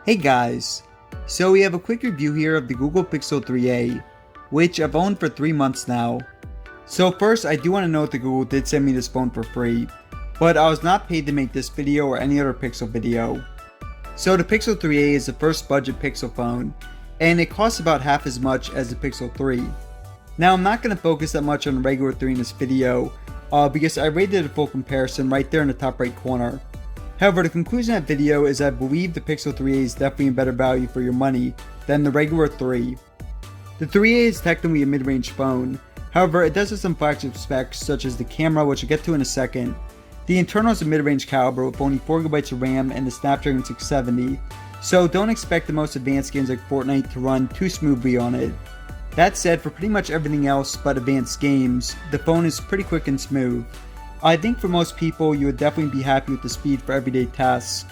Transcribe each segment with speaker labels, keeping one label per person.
Speaker 1: Hey guys, so we have a quick review here of the Google Pixel 3a, which I've owned for 3 months now. So first, I do want to note that Google did send me this phone for free, but I was not paid to make this video or any other Pixel video. So the Pixel 3a is the first budget Pixel phone, and it costs about half as much as the Pixel 3. Now I'm not going to focus that much on the regular 3 in this video, because I rated a full comparison right there in the top right corner. However, the conclusion of that video is I believe the Pixel 3a is definitely a better value for your money than the regular 3. The 3a is technically a mid-range phone, however it does have some flagship specs such as the camera, which I'll get to in a second. The internal is a mid-range caliber with only 4GB of RAM and the Snapdragon 670, so don't expect the most advanced games like Fortnite to run too smoothly on it. That said, for pretty much everything else but advanced games, the phone is pretty quick and smooth. I think for most people, you would definitely be happy with the speed for everyday tasks.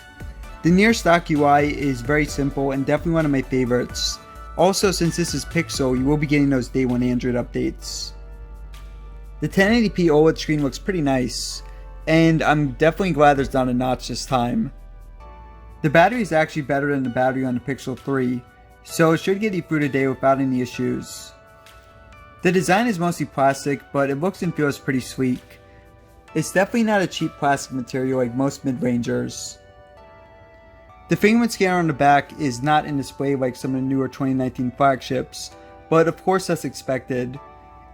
Speaker 1: The near stock UI is very simple and definitely one of my favorites. Also, since this is Pixel, you will be getting those day one Android updates. The 1080p OLED screen looks pretty nice, and I'm definitely glad there's not a notch this time. The battery is actually better than the battery on the Pixel 3, so it should get you through the day without any issues. The design is mostly plastic, but it looks and feels pretty sleek. It's definitely not a cheap plastic material like most mid-rangers. The fingerprint scanner on the back is not in display like some of the newer 2019 flagships, but of course that's expected.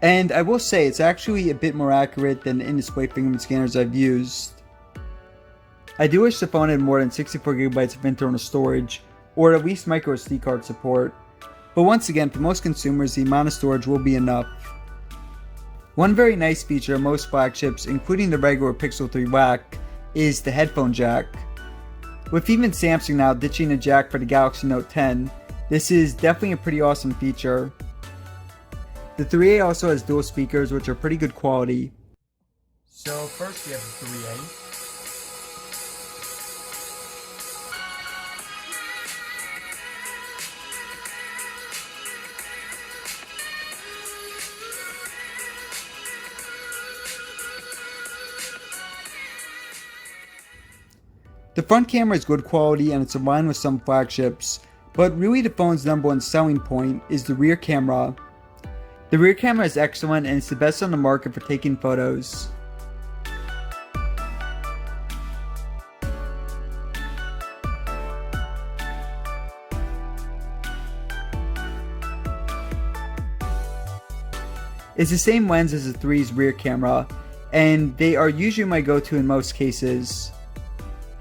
Speaker 1: And I will say it's actually a bit more accurate than the in-display fingerprint scanners I've used. I do wish the phone had more than 64GB of internal storage, or at least micro SD card support. But once again, for most consumers the amount of storage will be enough. One very nice feature of most flagships, including the regular Pixel 3 WAC, is the headphone jack. With even Samsung now ditching the jack for the Galaxy Note 10, this is definitely a pretty awesome feature. The 3a also has dual speakers, which are pretty good quality. So first we have the 3a. The front camera is good quality and it's aligned with some flagships, but really the phone's number one selling point is the rear camera. The rear camera is excellent and it's the best on the market for taking photos. It's the same lens as the 3's rear camera, and they are usually my go-to in most cases.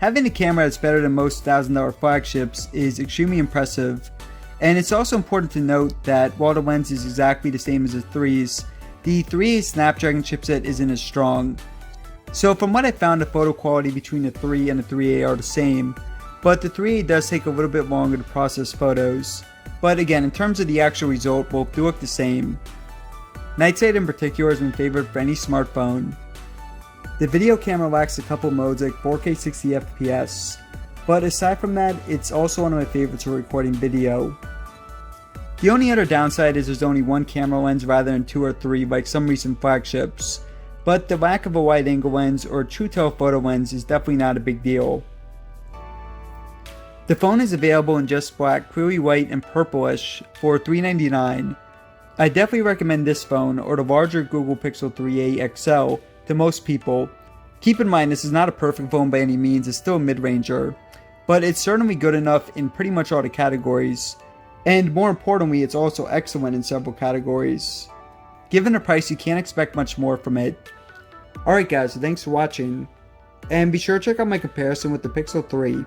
Speaker 1: Having a camera that's better than most $1,000 flagships is extremely impressive, and it's also important to note that while the lens is exactly the same as the 3's, the 3A's Snapdragon chipset isn't as strong. So from what I found, the photo quality between the 3 and the 3A are the same, but the 3A does take a little bit longer to process photos. But again, in terms of the actual result, both do look the same. Night sight in particular has been favored for any smartphone. The video camera lacks a couple modes like 4K 60fps, but aside from that, it's also one of my favorites for recording video. The only other downside is there's only one camera lens rather than 2 or 3 like some recent flagships, but the lack of a wide angle lens or true telephoto lens is definitely not a big deal. The phone is available in just black, clearly white, and purplish for $399. I definitely recommend this phone or the larger Google Pixel 3a XL to most people. Keep in mind this is not a perfect phone by any means, it's still a mid-ranger, but it's certainly good enough in pretty much all the categories, and more importantly it's also excellent in several categories. Given the price, you can't expect much more from it. Alright guys, so thanks for watching, and be sure to check out my comparison with the Pixel 3.